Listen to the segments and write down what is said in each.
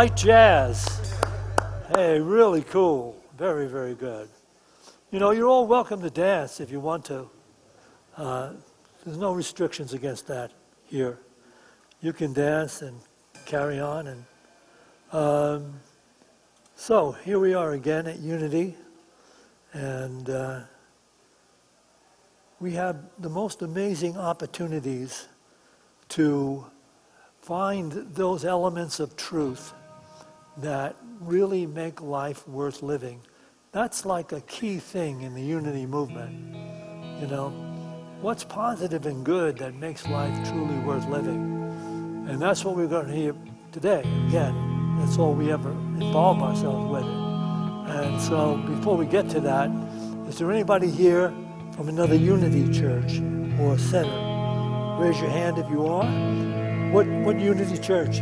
Light jazz. Hey, really cool. Very, very good. You know, you're all welcome to dance if you want to. There's no restrictions against that here. You can dance and carry on. And so here we are again at Unity. And we have the most amazing opportunities to find those elements of truth that really make life worth living. That's like a key thing in the Unity movement. You know, what's positive and good that makes life truly worth living? And that's what we're going to hear today. Again, that's all we ever involve ourselves with. And so before we get to that, is there anybody here from another Unity church or center? Raise your hand if you are. What Unity church?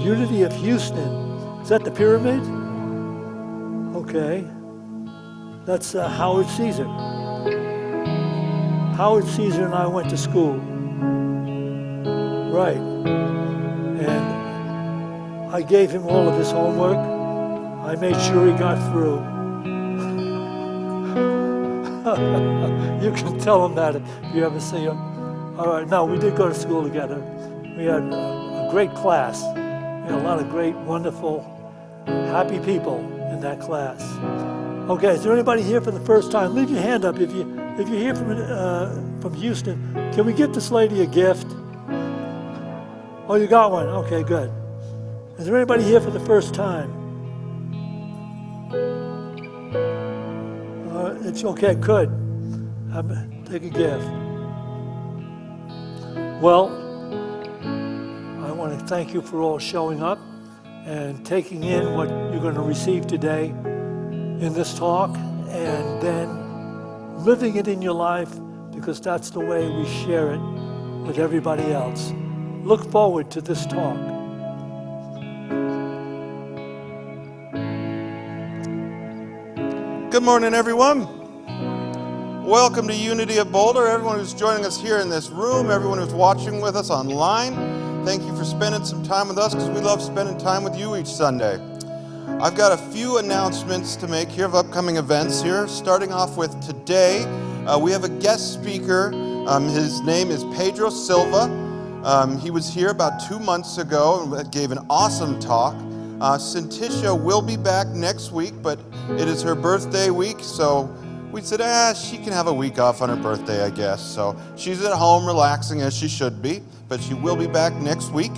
Unity of Houston. Is that the pyramid? Okay. That's Howard Caesar. Howard Caesar and I went to school. Right. And I gave him all of his homework. I made sure he got through. You can tell him that if you ever see him. All right, no, we did go to school together. We had a great class. We had a lot of great, wonderful, happy people in that class. Okay, is there anybody here for the first time? Leave your hand up if you're here from Houston. Can we get this lady a gift? Oh, you got one. Okay, good. Is there anybody here for the first time? It's okay, good. Take a gift. Well, I want to thank you for all showing up and taking in what you're going to receive today in this talk and then living it in your life, because that's the way we share it with everybody else. Look forward to this talk. Good morning, everyone. Welcome to Unity of Boulder. Everyone who's joining us here in this room, everyone who's watching with us online, thank you for spending some time with us, because we love spending time with you each Sunday. I've got a few announcements to make here of upcoming events here. Starting off with today, we have a guest speaker. His name is Pedro Silva. He was here about 2 months ago and gave an awesome talk. Cinticia will be back next week, but it is her birthday week, so we said, she can have a week off on her birthday, I guess. So she's at home relaxing, as she should be, but she will be back next week.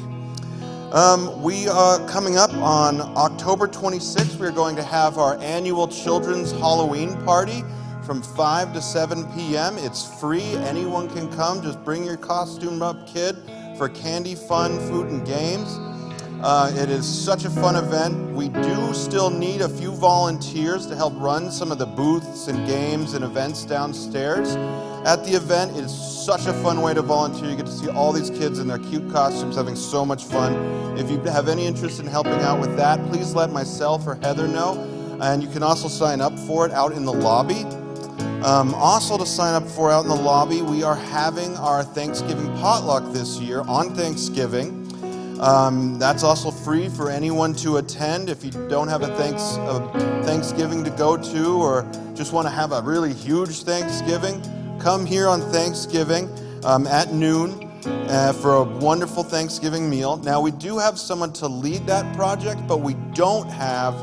We are coming up on October 26th. We're going to have our annual Children's Halloween party from 5 to 7 p.m. It's free. Anyone can come. Just bring your costume up kid for candy, fun, food, and games. It is such a fun event. We do still need a few volunteers to help run some of the booths and games and events downstairs. At the event, it is such a fun way to volunteer. You get to see all these kids in their cute costumes having so much fun. If you have any interest in helping out with that, please let myself or Heather know. And you can also sign up for it out in the lobby. Also to sign up for out in the lobby, we are having our Thanksgiving potluck this year on Thanksgiving. That's also free for anyone to attend. If you don't have a Thanksgiving to go to, or just want to have a really huge Thanksgiving, come here on Thanksgiving at noon for a wonderful Thanksgiving meal. Now, we do have someone to lead that project, but we don't have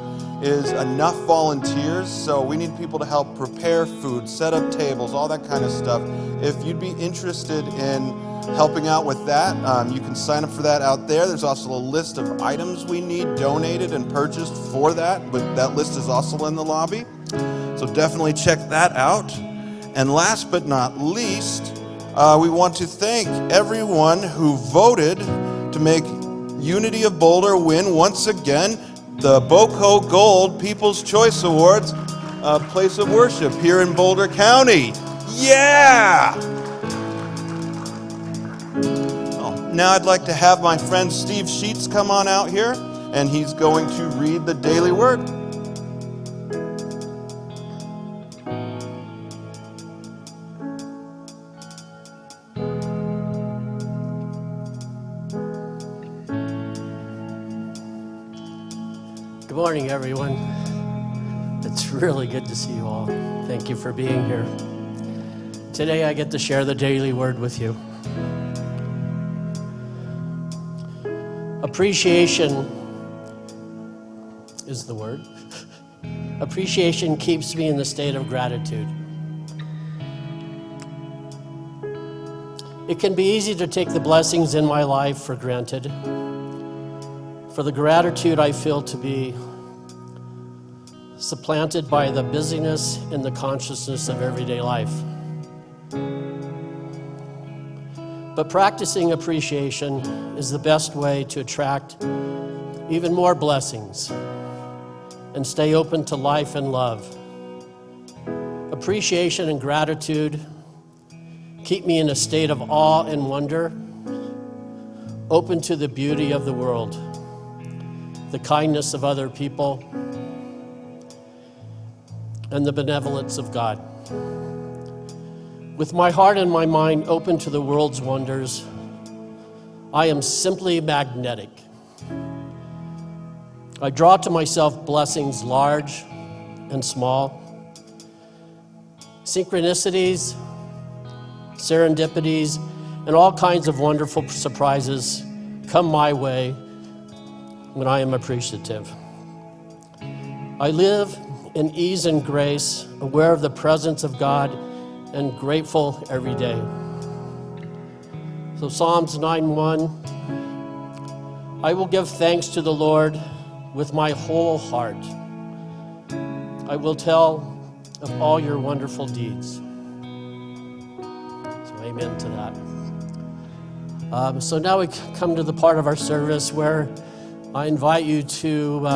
enough volunteers, so we need people to help prepare food, set up tables, all that kind of stuff. If you'd be interested in helping out with that, you can sign up for that out there. There's also a list of items we need donated and purchased for that, but that list is also in the lobby. So definitely check that out. And last but not least, we want to thank everyone who voted to make Unity of Boulder win once again the BOCO Gold People's Choice Awards place of worship here in Boulder County. Yeah! Now I'd like to have my friend Steve Sheets come on out here, and he's going to read the Daily Word. morning, everyone. It's really good to see you all. Thank you for being here. Today I get to share the daily word with you. Appreciation is the word. Appreciation keeps me in the state of gratitude. It can be easy to take the blessings in my life for granted, for the gratitude I feel to be supplanted by the busyness and the consciousness of everyday life. But practicing appreciation is the best way to attract even more blessings and stay open to life and love. Appreciation and gratitude keep me in a state of awe and wonder, open to the beauty of the world, the kindness of other people, and the benevolence of God. With my heart and my mind open to the world's wonders, I am simply magnetic. I draw to myself blessings large and small, synchronicities, serendipities, and all kinds of wonderful surprises come my way when I am appreciative. I live in ease and grace, aware of the presence of God, and grateful every day. So Psalms 9:1, I will give thanks to the Lord with my whole heart. I will tell of all your wonderful deeds. So amen to that. So now we come to the part of our service where I invite you to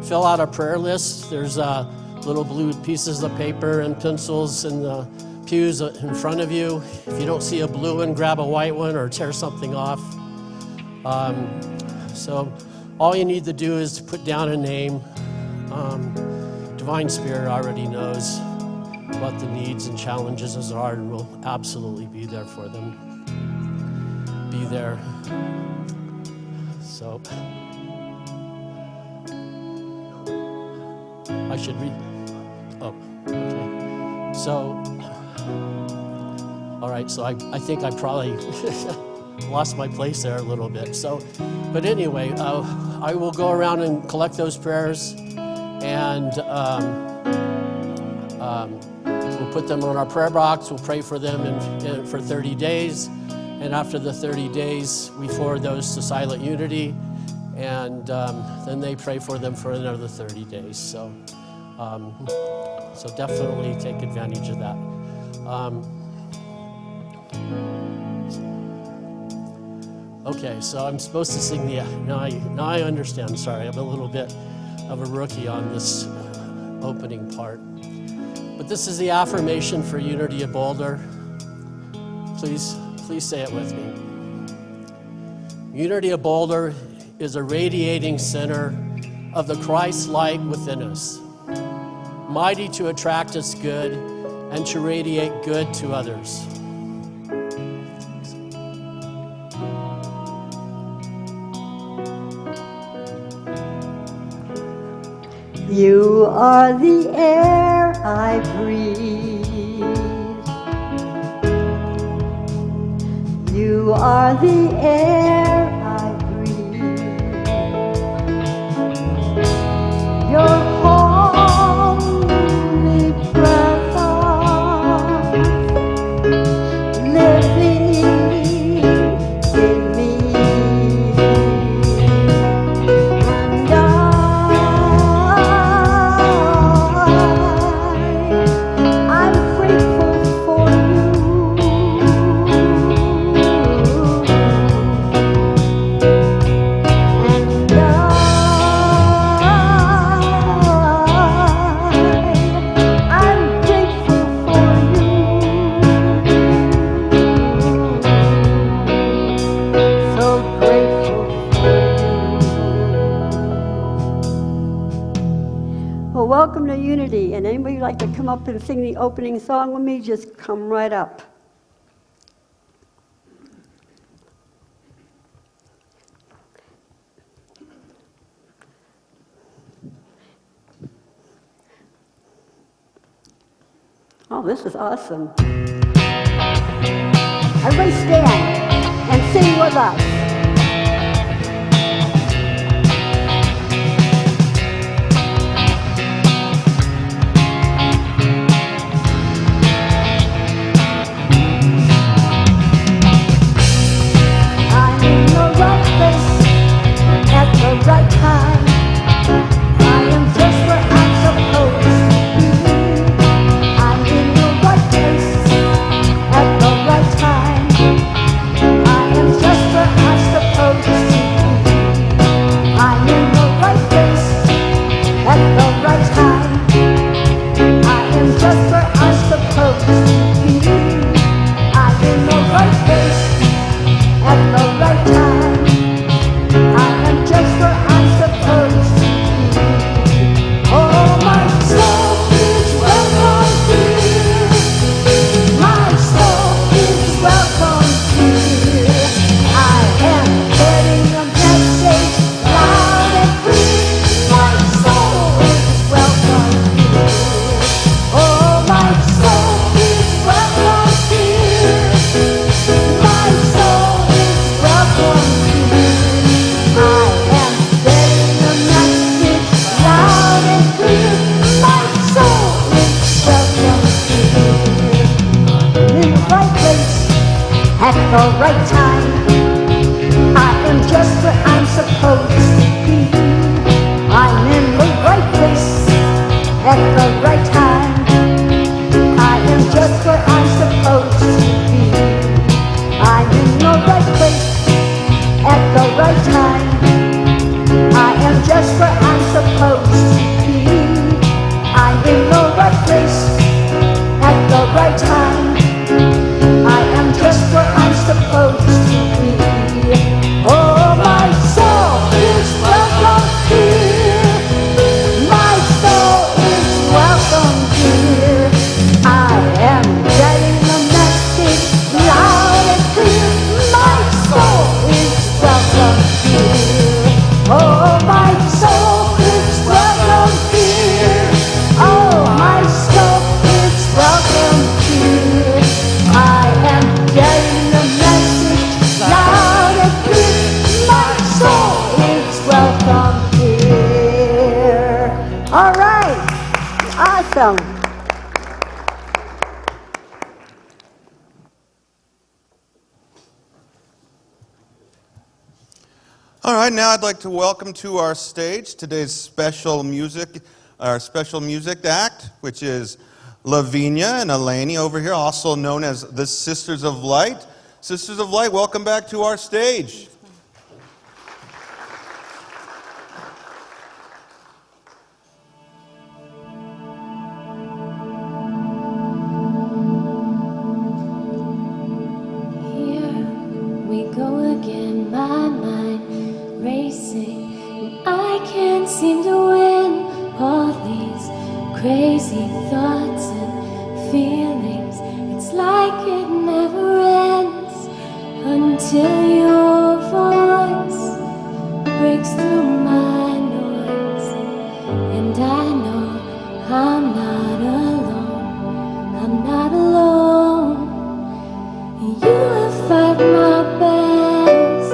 fill out a prayer list. There's little blue pieces of paper and pencils in the pews in front of you. If you don't see a blue one, grab a white one or tear something off. So all you need to do is to put down a name. Divine Spirit already knows what the needs and challenges are and will absolutely be there for them. Be there. So I should read. Oh, okay. So, all right, so I think I probably lost my place there a little bit. So, but anyway, I will go around and collect those prayers, and we'll put them on our prayer box. We'll pray for them for 30 days. And after the 30 days, we forward those to Silent Unity, and then they pray for them for another 30 days. So definitely take advantage of that. Okay, so I'm supposed to sing the, now I understand, sorry, I'm a little bit of a rookie on this opening part. But this is the affirmation for Unity of Boulder. Please say it with me. Unity of Boulder is a radiating center of the Christ light within us, mighty to attract us good and to radiate good to others. You are the air I breathe. You are the air I breathe. Your holy presence living in me. And I'm grateful for you. Well, welcome to Unity. And anybody like to come up and sing the opening song with me, just come right up. Oh, this is awesome. Everybody stand and sing with us. I'm in the right place at the right time. I am just where I'm supposed to be. I'm in the right place at the right time. I am just where I'm supposed to be. I'm in the right place at the right time. I am just where I'm supposed to be. I'm in the right place at the right time. I am just where I'm supposed to be. Oh, my soul is welcome here. My soul is welcome here. I am getting a message loud and clear. My soul is welcome here. Oh, my soul is welcome here. My soul is welcome here. I am getting a message loud and clear. My soul is welcome here. In the right place at the right time. I am just where I'm supposed to be. I'm in the right place at the right time. I am just where I'm supposed to be. I'm in the right place at the right time. I am just where I'm supposed to be. I'm in the right place at the right time. I am just where I'm supposed to be. Oh, my soul is welcome here. My soul is welcome here. I am getting a message loud and clear. My soul is welcome here. Oh, my soul is welcome here. Oh, my soul is welcome here. I am getting a message loud and clear. My soul is welcome here. All right. Awesome. All right, now I'd like to welcome to our stage today's our special music act, which is Lavinia and Eleni over here, also known as the Sisters of Light. Sisters of Light, welcome back to our stage. Here we go again, my mind racing, and I can't seem to win all these crazy thoughts and feelings. It's like it never ends until your voice breaks through my noise, and I know I'm not alone. I'm not alone. You have fought my battles.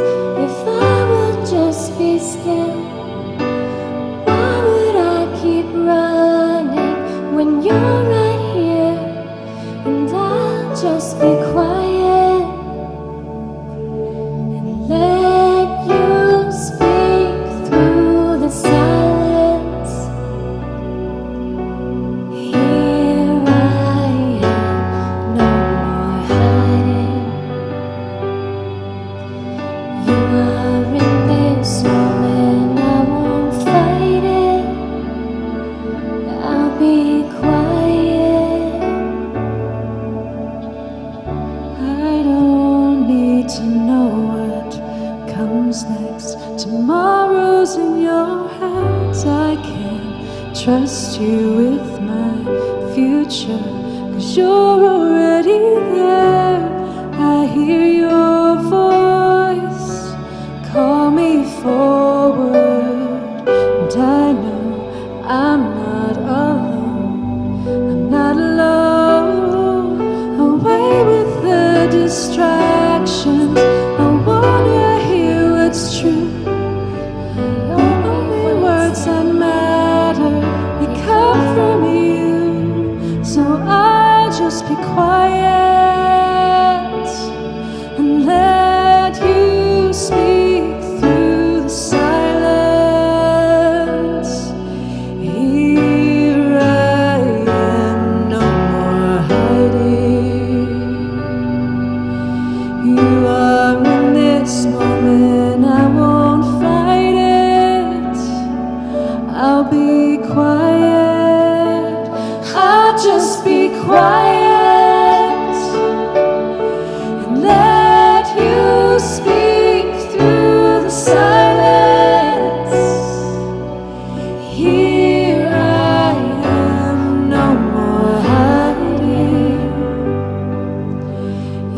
If I would just be still, why would I keep running when you're right here? And I'll just be quiet and let you speak through the silence. Here I am, no more hiding. You are in this moment, I won't fight it. I'll be quiet. I don't need to know what comes next. Tomorrow's in your hands. I can trust you with my future, 'cause you're already there. I hear your voice call me forward, and I know I'm not alone. I'm not alone. I'll be quiet. I'll just be quiet and let you speak through the silence. Here I am, no more hiding.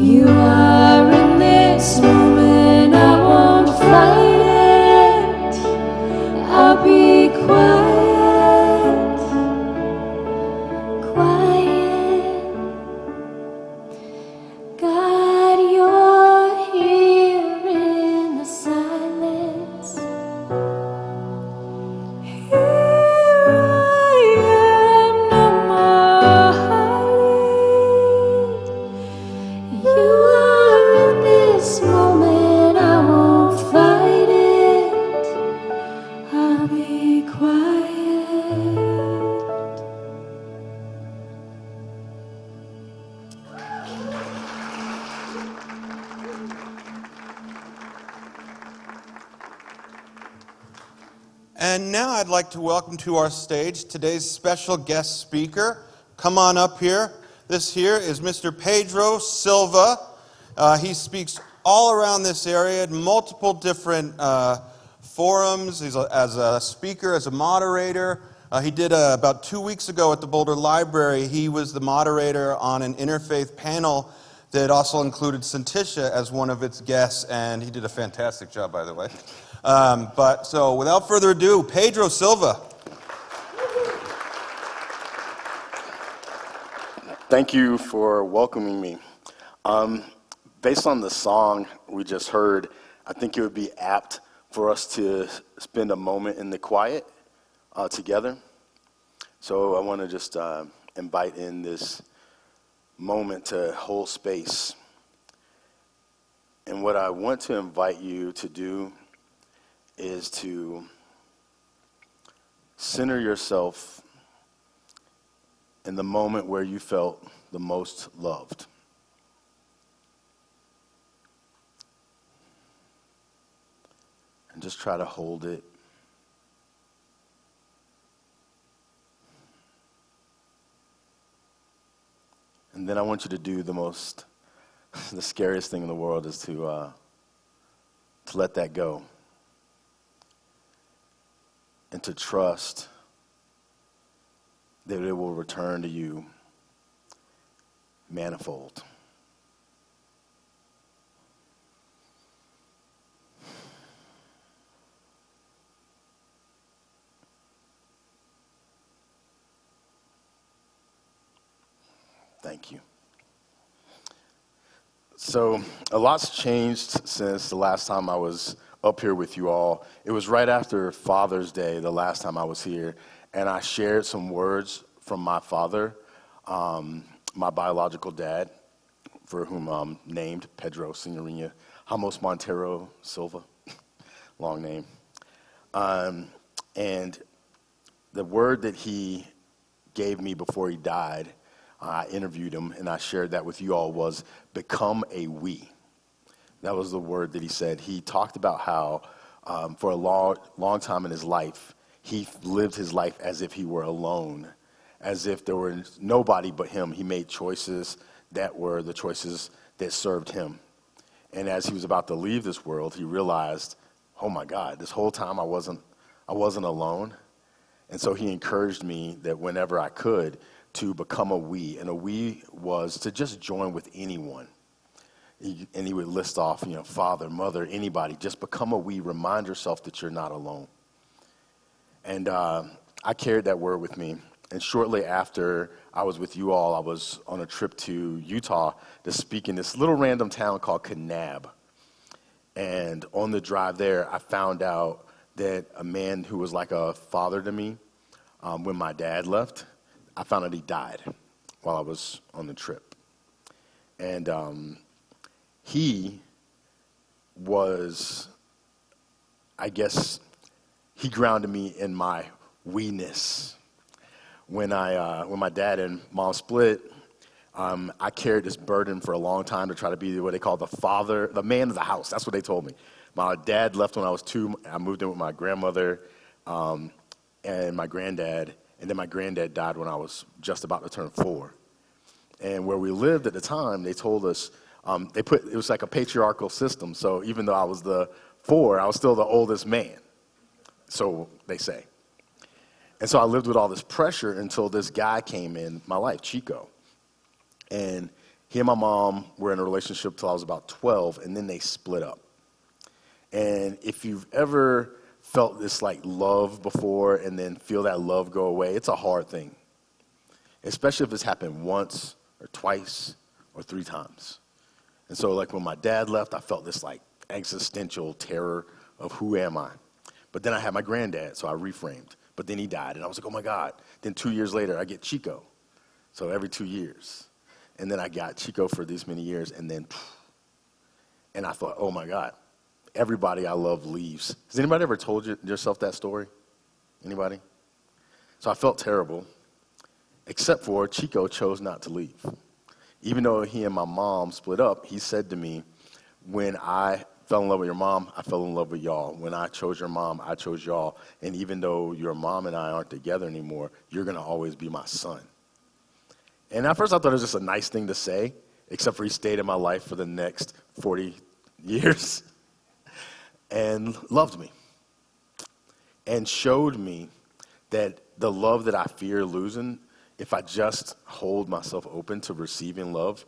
You are in this moment, I won't fight it. I'll be quiet, quiet. God, you're here in the silence. Here I am, no more hiding. You are in this moment, I won't fight it. I'll be quiet. And now I'd like to welcome to our stage today's special guest speaker. Come on up here. This here is Mr. Pedro Silva. He speaks all around this area at multiple different forums. He's as a speaker, as a moderator. He did about 2 weeks ago at the Boulder Library. He was the moderator on an interfaith panel that also included Santisha as one of its guests, and he did a fantastic job, by the way. So without further ado, Pedro Silva. Thank you for welcoming me. Based on the song we just heard, I think it would be apt for us to spend a moment in the quiet together. So I want to just invite in this moment to hold space. And what I want to invite you to do is to center yourself in the moment where you felt the most loved. And just try to hold it. And then I want you to do the scariest thing in the world is to let that go. And to trust that it will return to you manifold. Thank you. So a lot's changed since the last time I was up here with you all. It was right after Father's Day, the last time I was here, and I shared some words from my father, my biological dad, for whom I'm named Pedro Senhorinha Silva, long name. And the word that he gave me before he died, I interviewed him and I shared that with you all, was become a we. That was the word that he said. He talked about how for a long time in his life, he lived his life as if he were alone, as if there were nobody but him. He made choices that were the choices that served him. And as he was about to leave this world, he realized, oh my God, this whole time I wasn't alone. And so he encouraged me that whenever I could, to become a we. And a we was to just join with anyone. And he would list off, father, mother, anybody. Just become a we. Remind yourself that you're not alone. And I carried that word with me. And shortly after I was with you all, I was on a trip to Utah to speak in this little random town called Kanab. And on the drive there, I found out that a man who was like a father to me, when my dad left, I found out he died while I was on the trip. And he was, I guess, he grounded me in my we-ness. When my dad and mom split, I carried this burden for a long time to try to be what they call the man of the house. That's what they told me. My dad left when I was 2. I moved in with my grandmother, and my granddad, and then my granddad died when I was just about to turn 4. And where we lived at the time, they told us, it was like a patriarchal system, so even though I was the 4, I was still the oldest man, so they say. And so I lived with all this pressure until this guy came in my life, Chico. And he and my mom were in a relationship till I was about 12, and then they split up. And if you've ever felt this like love before and then feel that love go away, it's a hard thing. Especially if it's happened once or twice or 3 times. And so like when my dad left, I felt this like existential terror of who am I? But then I had my granddad, so I reframed. But then he died, and I was like, oh my God. Then 2 years later, I get Chico. So every 2 years. And then I got Chico for these many years, and I thought, oh my God, everybody I love leaves. Has anybody ever told yourself that story? Anybody? So I felt terrible, except for Chico chose not to leave. Even though he and my mom split up, he said to me, when I fell in love with your mom, I fell in love with y'all. When I chose your mom, I chose y'all. And even though your mom and I aren't together anymore, you're going to always be my son. And at first I thought it was just a nice thing to say, except for he stayed in my life for the next 40 years and loved me and showed me that the love that I fear losing, if I just hold myself open to receiving love,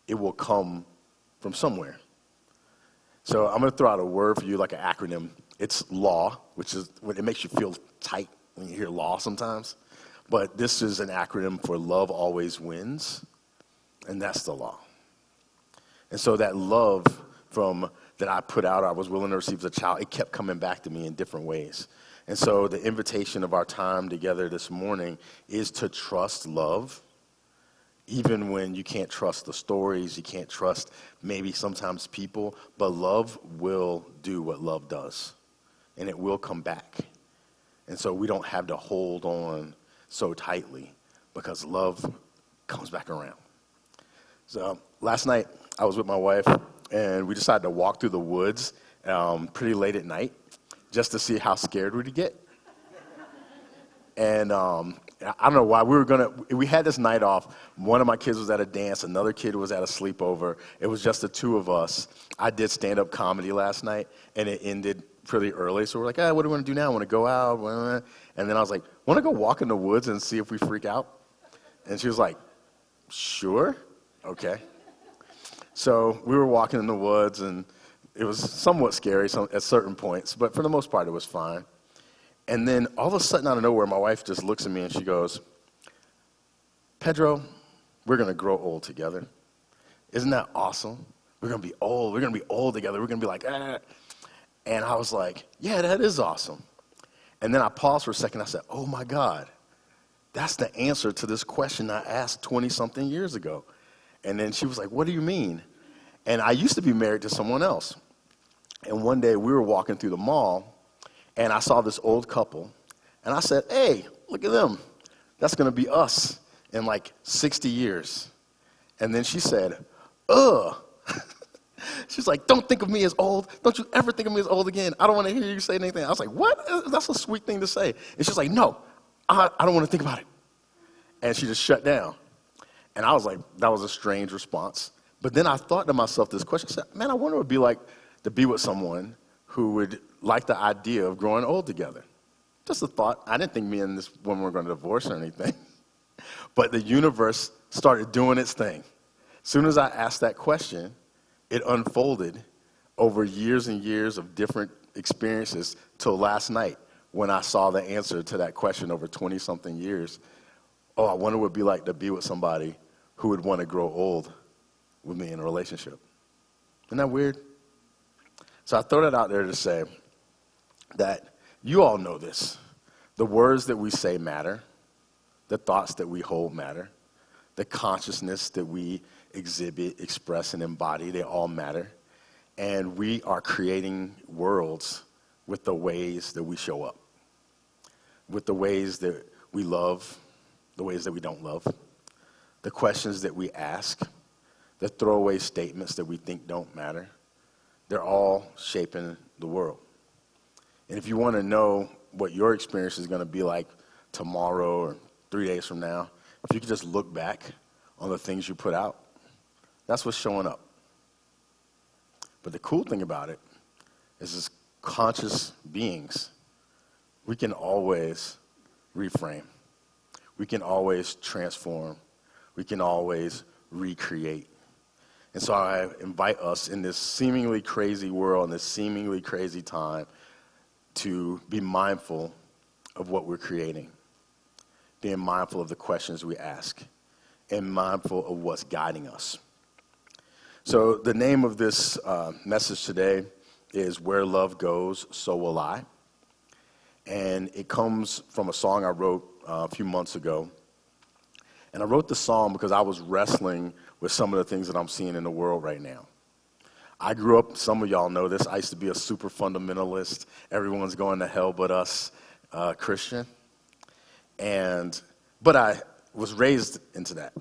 it will come from somewhere. So I'm going to throw out a word for you, like an acronym. It's LAW, which is, it makes you feel tight when you hear law sometimes. But this is an acronym for love always wins, and that's the law. And so that love that I put out, I was willing to receive as a child, it kept coming back to me in different ways. And so the invitation of our time together this morning is to trust love, even when you can't trust the stories, you can't trust maybe sometimes people, but love will do what love does, and it will come back. And so we don't have to hold on so tightly because love comes back around. So last night I was with my wife, and we decided to walk through the woods pretty late at night just to see how scared we'd get. And I don't know why we had this night off. One of my kids was at a dance. Another kid was at a sleepover. It was just the 2 of us. I did stand-up comedy last night, and it ended pretty early. So we're like, what do we want to do now? Want to go out? And then I was like, want to go walk in the woods and see if we freak out? And she was like, sure. Okay. So we were walking in the woods, and it was somewhat scary at certain points, but for the most part, it was fine. And then all of a sudden, out of nowhere, my wife just looks at me and she goes, Pedro, we're going to grow old together. Isn't that awesome? We're going to be old. We're going to be old together. We're going to be like, ah. And I was like, yeah, that is awesome. And then I paused for a second. I said, oh, my God, that's the answer to this question I asked 20-something years ago. And then she was like, what do you mean? And I used to be married to someone else. And one day we were walking through the mall, and I saw this old couple, and I said, hey, look at them. That's going to be us in like 60 years. And then she said, ugh. She's like, don't think of me as old. Don't you ever think of me as old again. I don't want to hear you say anything. I was like, what? That's a sweet thing to say. And she's like, no, I don't want to think about it. And she just shut down. And I was like, that was a strange response. But then I thought to myself this question. I said, man, I wonder what it would be like to be with someone who would like the idea of growing old together. Just a thought. I didn't think me and this woman were going to divorce or anything. But the universe started doing its thing. As soon as I asked that question, it unfolded over years and years of different experiences till last night when I saw the answer to that question over 20-something years. Oh, I wonder what it would be like to be with somebody who would want to grow old with me in a relationship. Isn't that weird? So I throw that out there to say that you all know this. The words that we say matter. The thoughts that we hold matter. The consciousness that we exhibit, express, and embody, they all matter. And we are creating worlds with the ways that we show up. With the ways that we love, the ways that we don't love. The questions that we ask. The throwaway statements that we think don't matter. They're all shaping the world. And if you want to know what your experience is going to be like tomorrow or 3 days from now, if you could just look back on the things you put out, that's what's showing up. But the cool thing about it is, as conscious beings, we can always reframe. We can always transform. We can always recreate. And so I invite us in this seemingly crazy world, in this seemingly crazy time, to be mindful of what we're creating, being mindful of the questions we ask, and mindful of what's guiding us. So the name of this message today is Where Love Goes, So Will I. And it comes from a song I wrote a few months ago. And I wrote the song because I was wrestling with some of the things that I'm seeing in the world right now. I grew up, some of y'all know this, I used to be a super fundamentalist, everyone's going to hell but us Christian. But I was raised into that.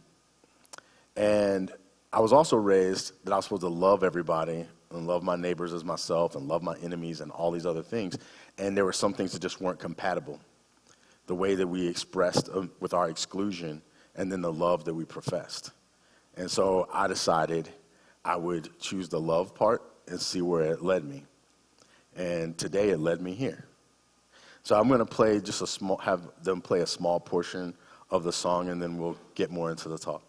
And I was also raised that I was supposed to love everybody and love my neighbors as myself and love my enemies and all these other things. And there were some things that just weren't compatible. The way that we expressed with our exclusion and then the love that we professed. And so I decided I would choose the love part and see where it led me. And today it led me here. So I'm going to have them play a small portion of the song, and then we'll get more into the talk.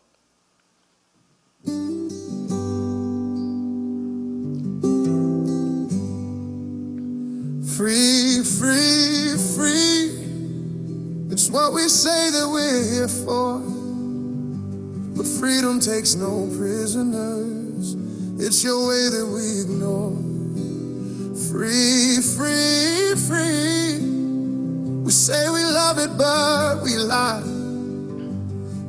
Free, free, free. It's what we say that we're here for. But freedom takes no prisoners. It's your way that we ignore. Free, free, free. We say we love it, but we lie.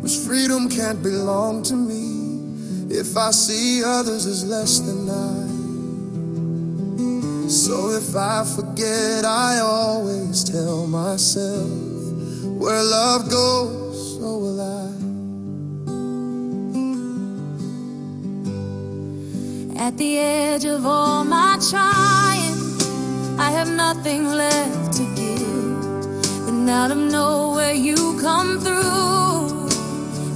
'Cause freedom can't belong to me if I see others as less than I. So if I forget, I always tell myself, where love goes, so will I. At the edge of all my trying, I have nothing left to give. And out of nowhere you come through,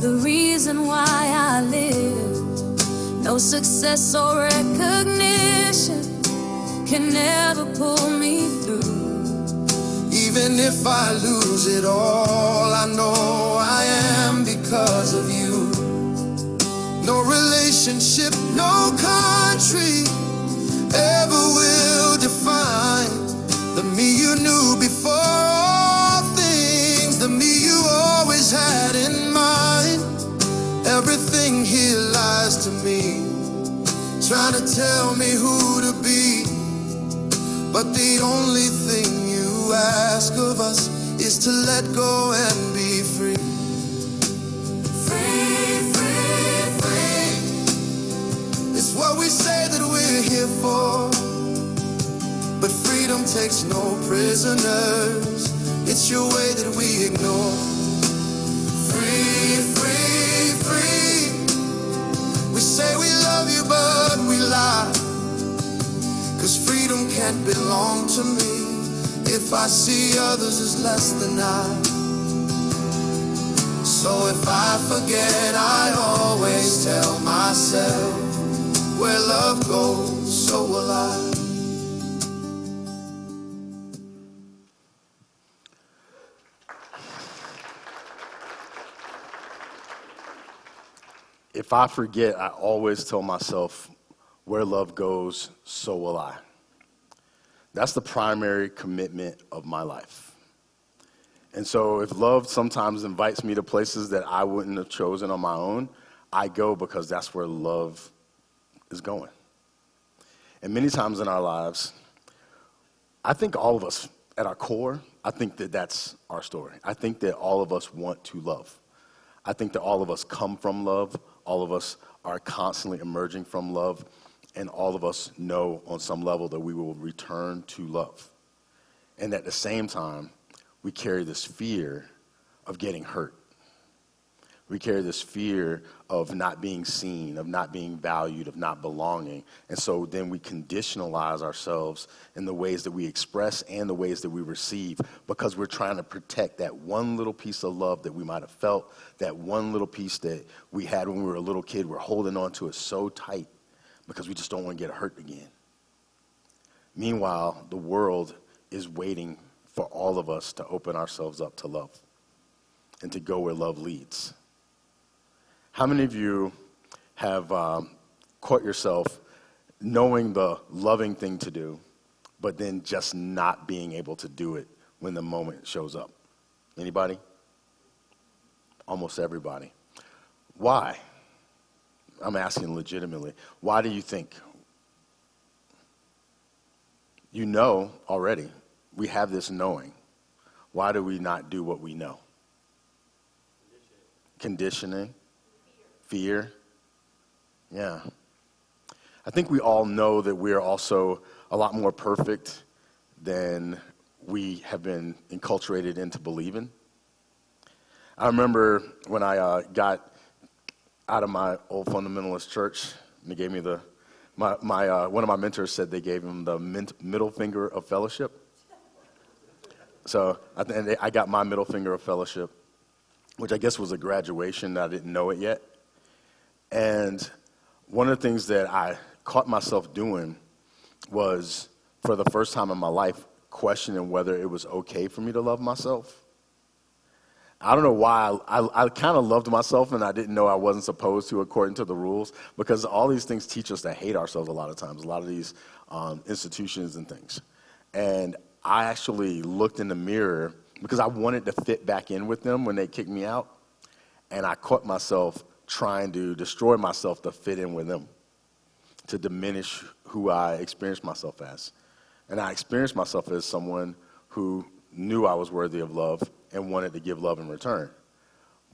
the reason why I live. No success or recognition can never pull me through. Even if I lose it all, I know I am because of you. No relationship, no country ever will define the me you knew before all things, the me you always had in mind. Everything here lies to me, trying to tell me who to be. But the only thing you ask of us is to let go and be free. What we say that we're here for. But freedom takes no prisoners. It's your way that we ignore. Free, free, free. We say we love you, but we lie. 'Cause freedom can't belong to me if I see others as less than I. So if I forget, I always tell myself, where love goes, so will I. If I forget, I always tell myself, where love goes, so will I. That's the primary commitment of my life. And so if love sometimes invites me to places that I wouldn't have chosen on my own, I go because that's where love is going. And many times in our lives, I think all of us, at our core, I think that that's our story. I think that all of us want to love. I think that all of us come from love. All of us are constantly emerging from love. And all of us know on some level that we will return to love. And at the same time, we carry this fear of getting hurt. We carry this fear of not being seen, of not being valued, of not belonging. And so then we conditionalize ourselves in the ways that we express and the ways that we receive, because we're trying to protect that one little piece of love that we might have felt, that one little piece that we had when we were a little kid. We're holding on to it so tight because we just don't want to get hurt again. Meanwhile, the world is waiting for all of us to open ourselves up to love and to go where love leads. How many of you have caught yourself knowing the loving thing to do, but then just not being able to do it when the moment shows up? Anybody? Almost everybody. Why? I'm asking legitimately. Why do you think? You know already. We have this knowing. Why do we not do what we know? Conditioning. Fear. Yeah. I think we all know that we're also a lot more perfect than we have been enculturated into believing. I remember when I got out of my old fundamentalist church, and they gave me one of my mentors said they gave him the middle finger of fellowship. So I got my middle finger of fellowship, which I guess was a graduation. I didn't know it yet. And one of the things that I caught myself doing was, for the first time in my life, questioning whether it was okay for me to love myself. I don't know why. I kind of loved myself, and I didn't know I wasn't supposed to according to the rules, because all these things teach us to hate ourselves a lot of times, a lot of these institutions and things. And I actually looked in the mirror because I wanted to fit back in with them when they kicked me out, and I caught myself trying to destroy myself to fit in with them, to diminish who I experienced myself as. And I experienced myself as someone who knew I was worthy of love and wanted to give love in return.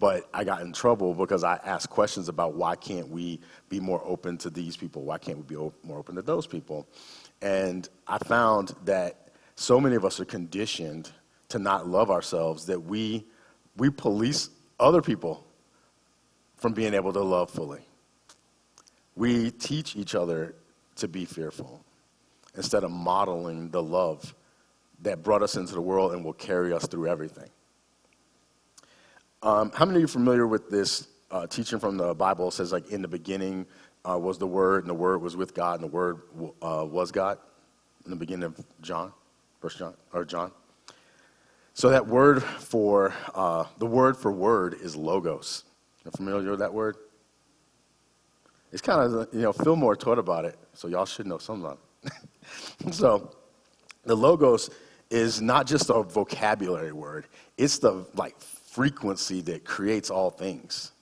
But I got in trouble because I asked questions about, why can't we be more open to these people? Why can't we be more open to those people? And I found that so many of us are conditioned to not love ourselves that we police other people from being able to love fully. We teach each other to be fearful instead of modeling the love that brought us into the world and will carry us through everything. How many of you are familiar with this teaching from the Bible? It says, like, in the beginning was the Word, and the Word was with God, and the Word was God. In the beginning of John. So that word for, the word for word is logos. You're familiar with that word? It's kind of, Fillmore taught about it, so y'all should know something about it. So the logos is not just a vocabulary word. It's the, frequency that creates all things.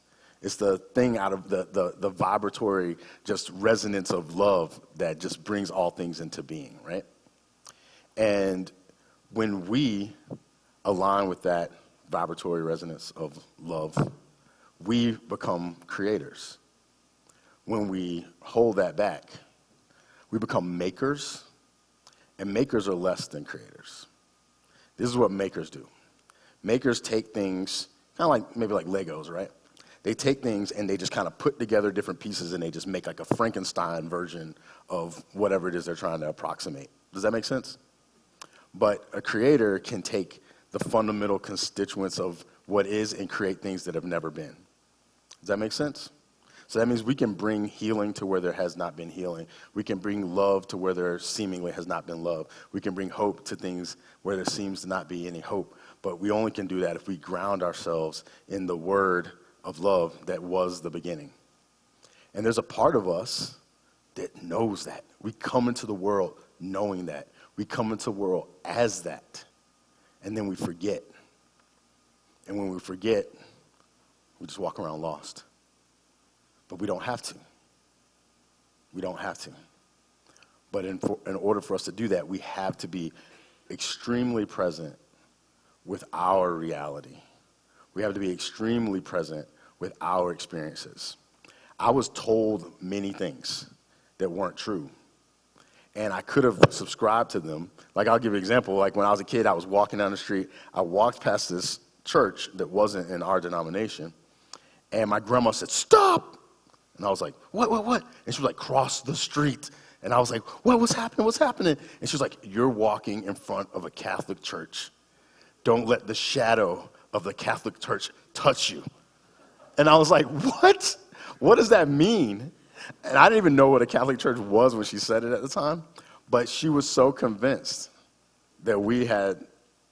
It's the thing out of the vibratory just resonance of love that just brings all things into being, right? And when we align with that vibratory resonance of love, we become creators. When we hold that back, we become makers, and makers are less than creators. This is what makers do. Makers take things, kind of maybe like Legos, right? They take things and they just kind of put together different pieces, and they just make like a Frankenstein version of whatever it is they're trying to approximate. Does that make sense? But a creator can take the fundamental constituents of what is and create things that have never been. Does that make sense? So that means we can bring healing to where there has not been healing. We can bring love to where there seemingly has not been love. We can bring hope to things where there seems to not be any hope. But we only can do that if we ground ourselves in the word of love that was the beginning. And there's a part of us that knows that. We come into the world knowing that. We come into the world as that. And then we forget. And when we forget, we just walk around lost. But we don't have to. We don't have to. But in order for us to do that, we have to be extremely present with our reality. We have to be extremely present with our experiences. I was told many things that weren't true. And I could have subscribed to them. Like, I'll give you an example. Like, when I was a kid, I was walking down the street. I walked past this church that wasn't in our denomination. And my grandma said, "Stop!" And I was like, what? And she was like, "Cross the street." And I was like, what's happening? And she was like, "You're walking in front of a Catholic church. Don't let the shadow of the Catholic church touch you." And I was like, what? What does that mean? And I didn't even know what a Catholic church was when she said it at the time. But she was so convinced that we had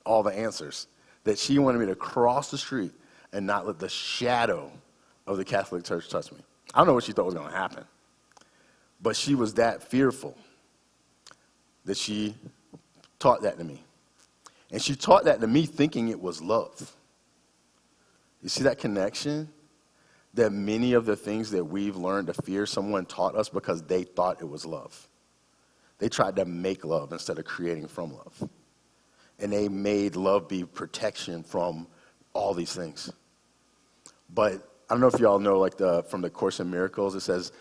all the answers that she wanted me to cross the street and not let the shadow of the Catholic church touch me. I don't know what she thought was going to happen. But she was that fearful that she taught that to me. And she taught that to me thinking it was love. You see that connection? That many of the things that we've learned to fear, someone taught us because they thought it was love. They tried to make love instead of creating from love. And they made love be protection from all these things. But I don't know if y'all know, like from the Course in Miracles, it says,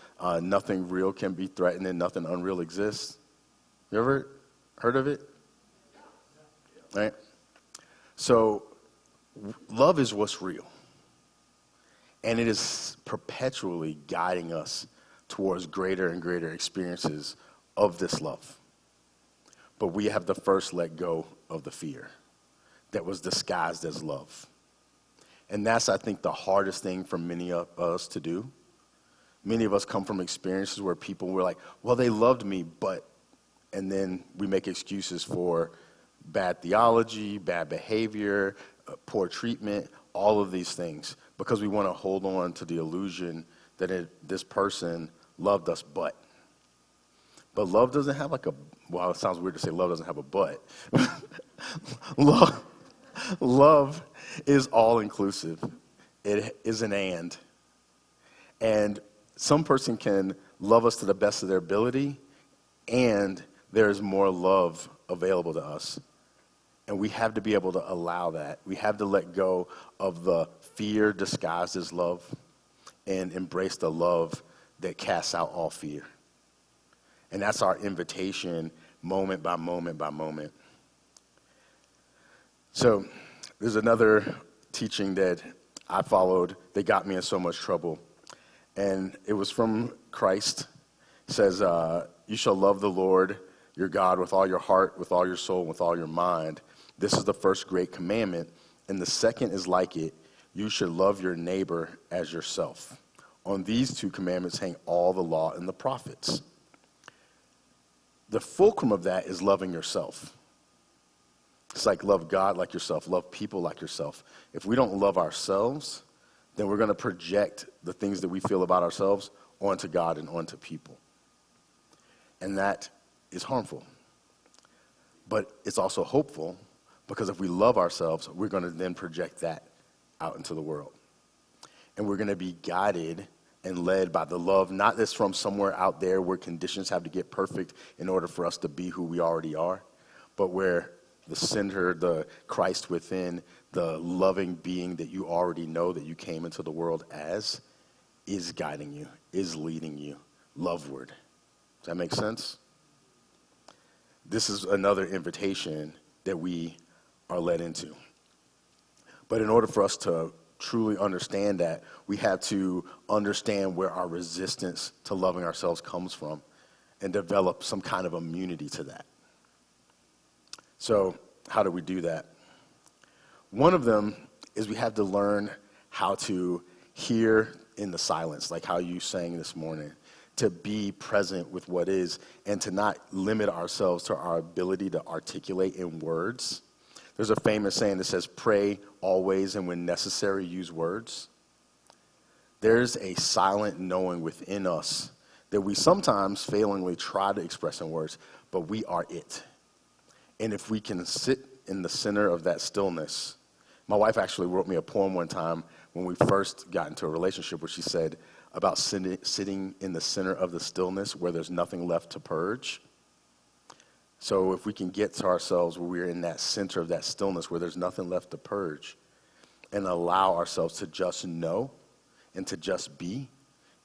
nothing real can be threatened and nothing unreal exists. You ever heard of it? Right? So love is what's real. And it is perpetually guiding us towards greater and greater experiences of this love. But we have to first let go of the fear that was disguised as love. And that's, I think, the hardest thing for many of us to do. Many of us come from experiences where people were like, well, they loved me, but, and then we make excuses for bad theology, bad behavior, poor treatment, all of these things, because we want to hold on to the illusion that this person loved us, but love doesn't have like well, it sounds weird to say love doesn't have a but. Love is all-inclusive. It is an and. And some person can love us to the best of their ability, and there is more love available to us. And we have to be able to allow that. We have to let go of the fear disguised as love and embrace the love that casts out all fear. And that's our invitation, moment by moment by moment. So there's another teaching that I followed that got me in so much trouble. And it was from Christ. It says, you shall love the Lord your God with all your heart, with all your soul, with all your mind. This is the first great commandment. And the second is like it. You should love your neighbor as yourself. On these two commandments hang all the law and the prophets. The fulcrum of that is loving yourself. It's like love God like yourself, love people like yourself. If we don't love ourselves, then we're going to project the things that we feel about ourselves onto God and onto people. And that is harmful. But it's also hopeful, because if we love ourselves, we're going to then project that out into the world. And we're going to be guided and led by the love, not that's from somewhere out there where conditions have to get perfect in order for us to be who we already are, but where the center, the Christ within, the loving being that you already know that you came into the world as, is guiding you, is leading you loveward. Does that make sense? This is another invitation that we are led into. But in order for us to truly understand that, we have to understand where our resistance to loving ourselves comes from and develop some kind of immunity to that. So how do we do that? One of them is we have to learn how to hear in the silence, like how you sang this morning, to be present with what is and to not limit ourselves to our ability to articulate in words. There's a famous saying that says, pray always and when necessary, use words. There's a silent knowing within us that we sometimes failingly try to express in words, but we are it. And if we can sit in the center of that stillness, my wife actually wrote me a poem one time when we first got into a relationship where she said about sitting in the center of the stillness where there's nothing left to purge. So if we can get to ourselves where we're in that center of that stillness where there's nothing left to purge and allow ourselves to just know and to just be,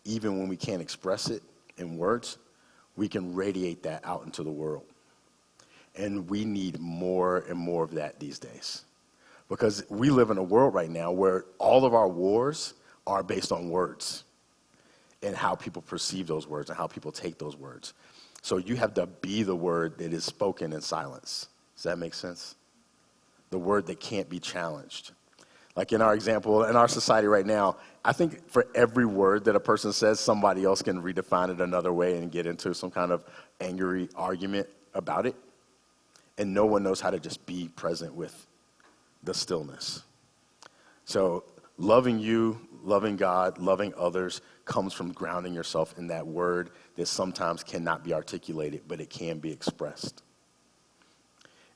even when we can't express it in words, we can radiate that out into the world. And we need more and more of that these days. Because we live in a world right now where all of our wars are based on words and how people perceive those words and how people take those words. So you have to be the word that is spoken in silence. Does that make sense? The word that can't be challenged. Like in our example, in our society right now, I think for every word that a person says, somebody else can redefine it another way and get into some kind of angry argument about it. And no one knows how to just be present with the stillness. So loving you, loving God, loving others comes from grounding yourself in that word that sometimes cannot be articulated, but it can be expressed.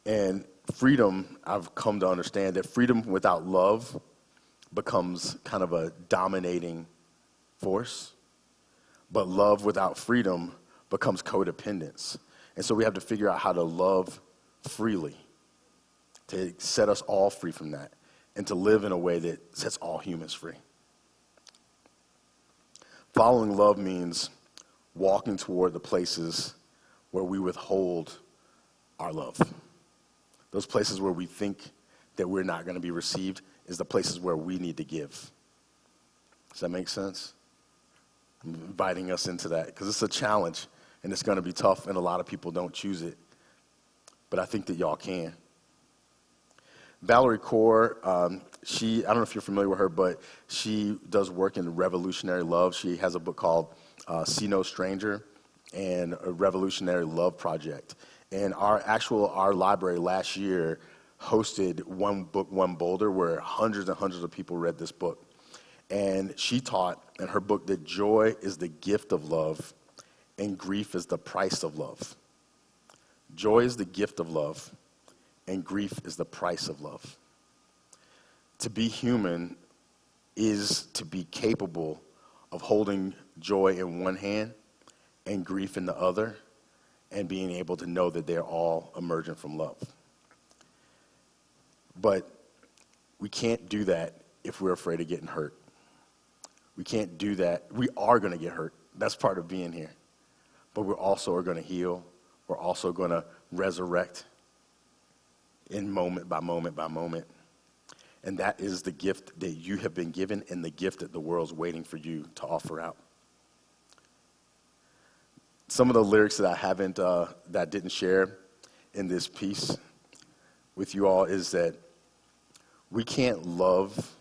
And freedom, I've come to understand that freedom without love becomes kind of a dominating force, but love without freedom becomes codependence. And so we have to figure out how to love freely, to set us all free from that, and to live in a way that sets all humans free. Following love means walking toward the places where we withhold our love. Those places where we think that we're not going to be received is the places where we need to give. Does that make sense? I'm inviting us into that because it's a challenge and it's going to be tough and a lot of people don't choose it. But I think that y'all can. Valerie Kaur, I don't know if you're familiar with her, but she does work in revolutionary love. She has a book called See No Stranger and a Revolutionary Love Project. And our library last year hosted One Book, One Boulder, where hundreds and hundreds of people read this book. And she taught in her book that joy is the gift of love and grief is the price of love. Joy is the gift of love and grief is the price of love. To be human is to be capable of holding joy in one hand and grief in the other, and being able to know that they're all emergent from love. But we can't do that if we're afraid of getting hurt. We can't do that. We are going to get hurt. That's part of being here. But we also are going to heal. We're also going to resurrect in moment by moment by moment. And that is the gift that you have been given and the gift that the world's waiting for you to offer out. Some of the lyrics that I didn't share in this piece with you all is that we can't love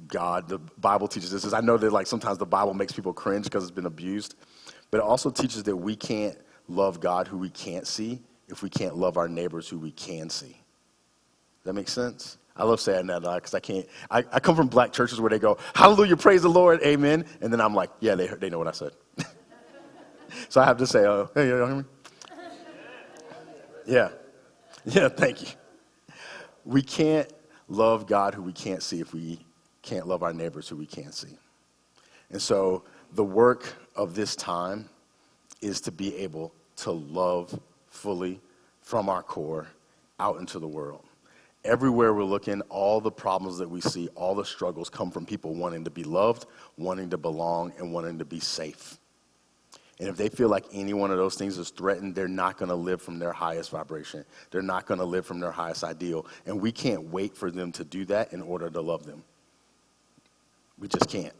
God. The Bible teaches this. I know that like sometimes the Bible makes people cringe because it's been abused, but it also teaches that we can't love God who we can't see if we can't love our neighbors who we can see. Does that make sense? I love saying that because I come from black churches where they go, hallelujah, praise the Lord, amen. And then I'm like, yeah, they know what I said. So I have to say, hey, y'all hear me? Yeah, thank you. We can't love God who we can't see if we can't love our neighbors who we can't see. And so the work of this time is to be able to love fully from our core out into the world. Everywhere we're looking, all the problems that we see, all the struggles come from people wanting to be loved, wanting to belong, and wanting to be safe. And if they feel like any one of those things is threatened, they're not going to live from their highest vibration. They're not going to live from their highest ideal. And we can't wait for them to do that in order to love them. We just can't.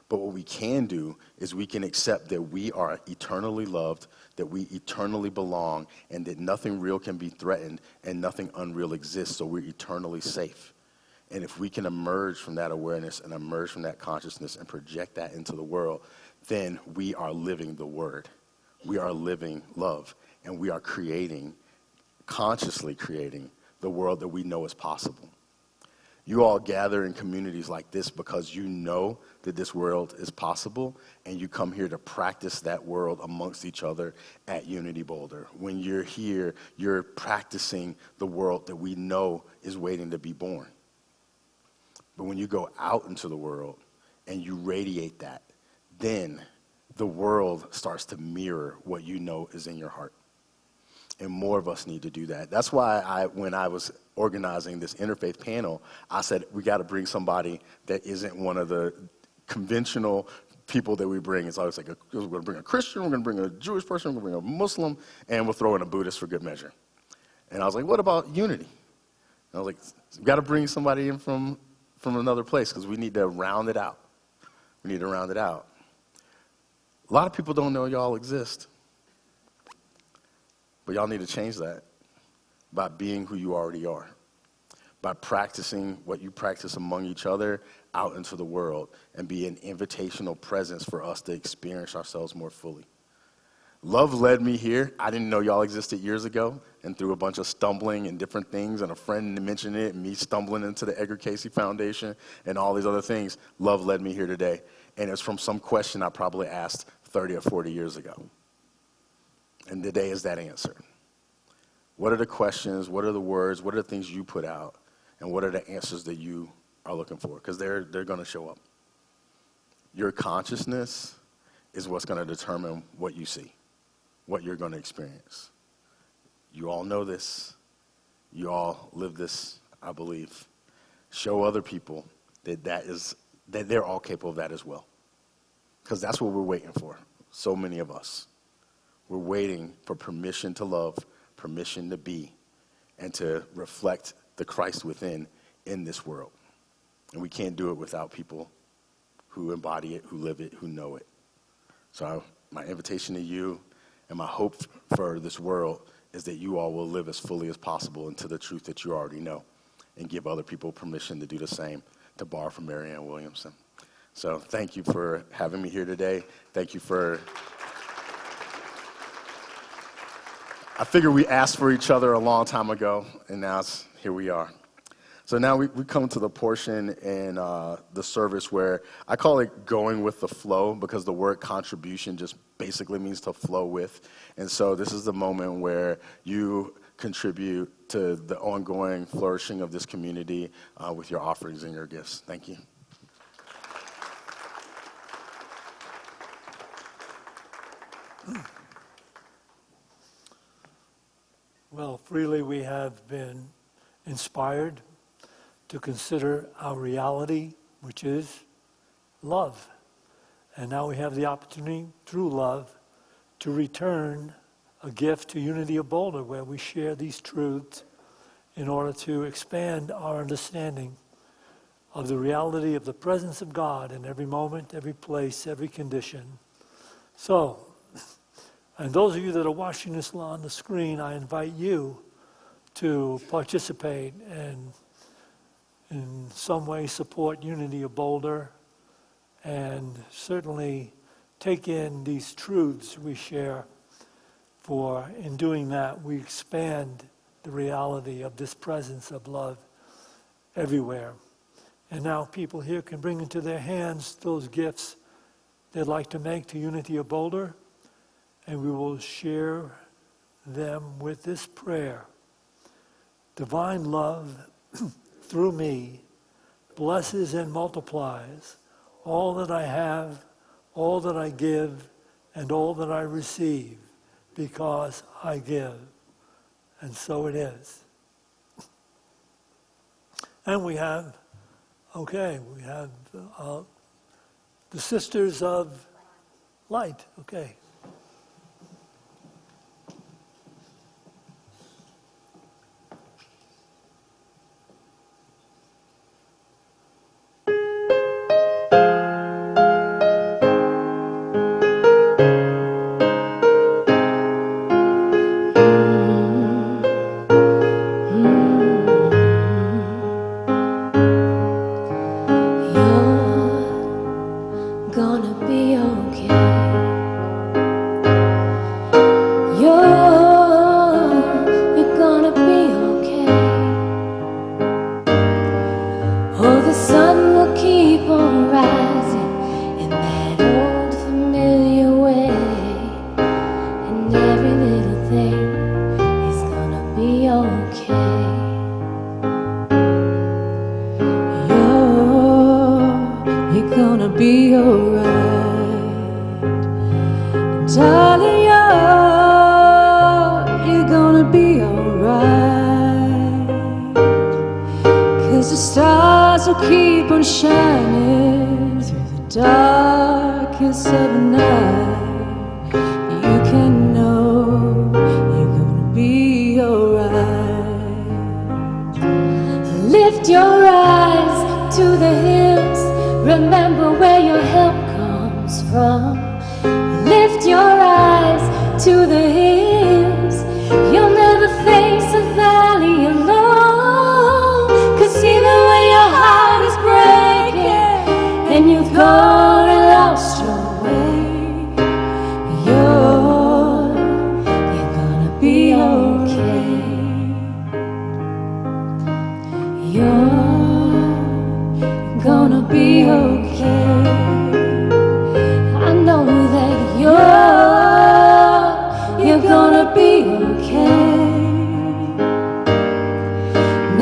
But what we can do is we can accept that we are eternally loved, that we eternally belong, and that nothing real can be threatened and nothing unreal exists, so we're eternally safe. And if we can emerge from that awareness and emerge from that consciousness and project that into the world, then we are living the word. We are living love. And we are consciously creating the world that we know is possible. You all gather in communities like this because you know that this world is possible, and you come here to practice that world amongst each other at Unity Boulder. When you're here, you're practicing the world that we know is waiting to be born. But when you go out into the world and you radiate that, then the world starts to mirror what you know is in your heart. And more of us need to do that. That's why when I was organizing this interfaith panel, I said we got to bring somebody that isn't one of the conventional people that we bring. It's always like we're going to bring a Christian, we're going to bring a Jewish person, we're going to bring a Muslim, and we'll throw in a Buddhist for good measure. And I was like, what about unity? And I was like, we got to bring somebody in from another place because we need to round it out. We need to round it out. A lot of people don't know y'all exist. But y'all need to change that by being who you already are, by practicing what you practice among each other out into the world, and be an invitational presence for us to experience ourselves more fully. Love led me here. I didn't know y'all existed years ago, and through a bunch of stumbling and different things, and a friend mentioned it, and me stumbling into the Edgar Casey Foundation, and all these other things, love led me here today. And it's from some question I probably asked 30 or 40 years ago. And today is that answer. What are the questions? What are the words? What are the things you put out? And what are the answers that you are looking for? Because they're going to show up. Your consciousness is what's going to determine what you see, what you're going to experience. You all know this. You all live this, I believe. Show other people that they're all capable of that as well. Because that's what we're waiting for, so many of us. We're waiting for permission to love, permission to be, and to reflect the Christ within in this world. And we can't do it without people who embody it, who live it, who know it. So my invitation to you and my hope for this world is that you all will live as fully as possible into the truth that you already know, and give other people permission to do the same, to borrow from Marianne Williamson. So thank you for having me here today. Thank you for... I figured we asked for each other a long time ago, and now here we are. So now we come to the portion in the service where I call it going with the flow, because the word contribution just basically means to flow with. And so this is the moment where you contribute to the ongoing flourishing of this community with your offerings and your gifts. Thank you. Well, freely we have been inspired to consider our reality, which is love. And now we have the opportunity, through love, to return a gift to Unity of Boulder, where we share these truths in order to expand our understanding of the reality of the presence of God in every moment, every place, every condition. So, and those of you that are watching this on the screen, I invite you to participate and in some way support Unity of Boulder, and certainly take in these truths we share, for in doing that we expand the reality of this presence of love everywhere. And now people here can bring into their hands those gifts they'd like to make to Unity of Boulder, and we will share them with this prayer. Divine love through me blesses and multiplies all that I have, all that I give, and all that I receive, because I give. And so it is. And we have the Sisters of Light. Okay. Remember where your help comes from. Lift your eyes to the hills. You'll never face a valley alone. 'Cause even when your heart is breaking and you've gone and lost your way, you're gonna be okay. You're gonna be okay. I know that you're gonna be okay.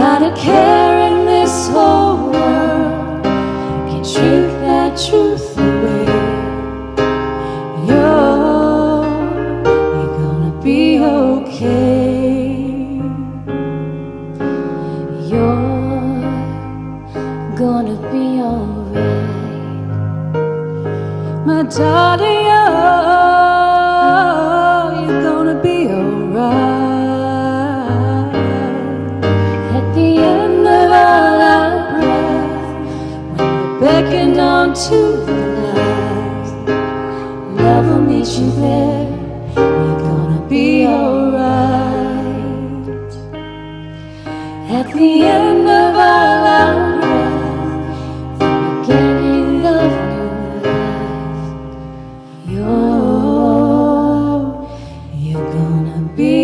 Not a care in this whole world can take that truth away. You're gonna be okay. You're gonna be alright. My darling, you're gonna be alright. At the end of all our breath, when we're beckoned on to the last, love will meet you there. You're gonna be alright. At the end of all our breath, the beginning of new life, you're gonna be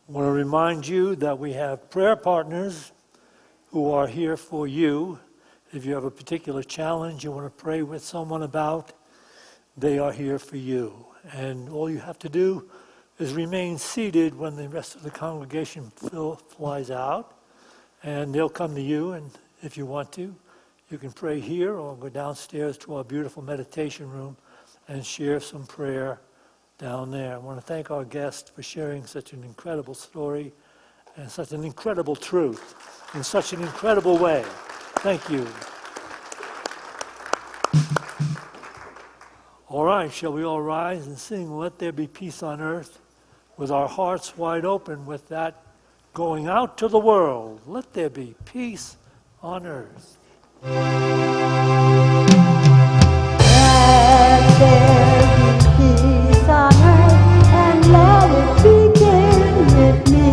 I want to remind you that we have prayer partners who are here for you. If you have a particular challenge you want to pray with someone about, they are here for you. And all you have to do is remain seated when the rest of the congregation flies out, and they'll come to you. And if you want to, you can pray here or go downstairs to our beautiful meditation room and share some prayer down there. I want to thank our guests for sharing such an incredible story and such an incredible truth in such an incredible way. Thank you. All right, shall we all rise and sing "Let There Be Peace on Earth" with our hearts wide open, with that going out to the world. Let there be peace on earth. Let there be peace on earth, and let it begin with me.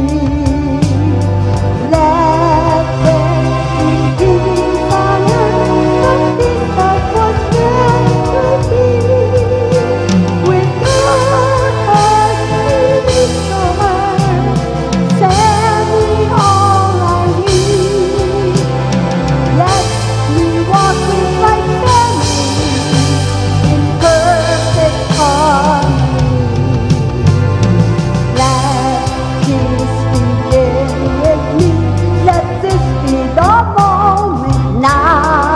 Let there be peace on earth, the peace that was meant to be. With good earth, peace on earth, send me all I need. Let me walk with my family in perfect harmony. Let peace begin with me. Let this be the moment now.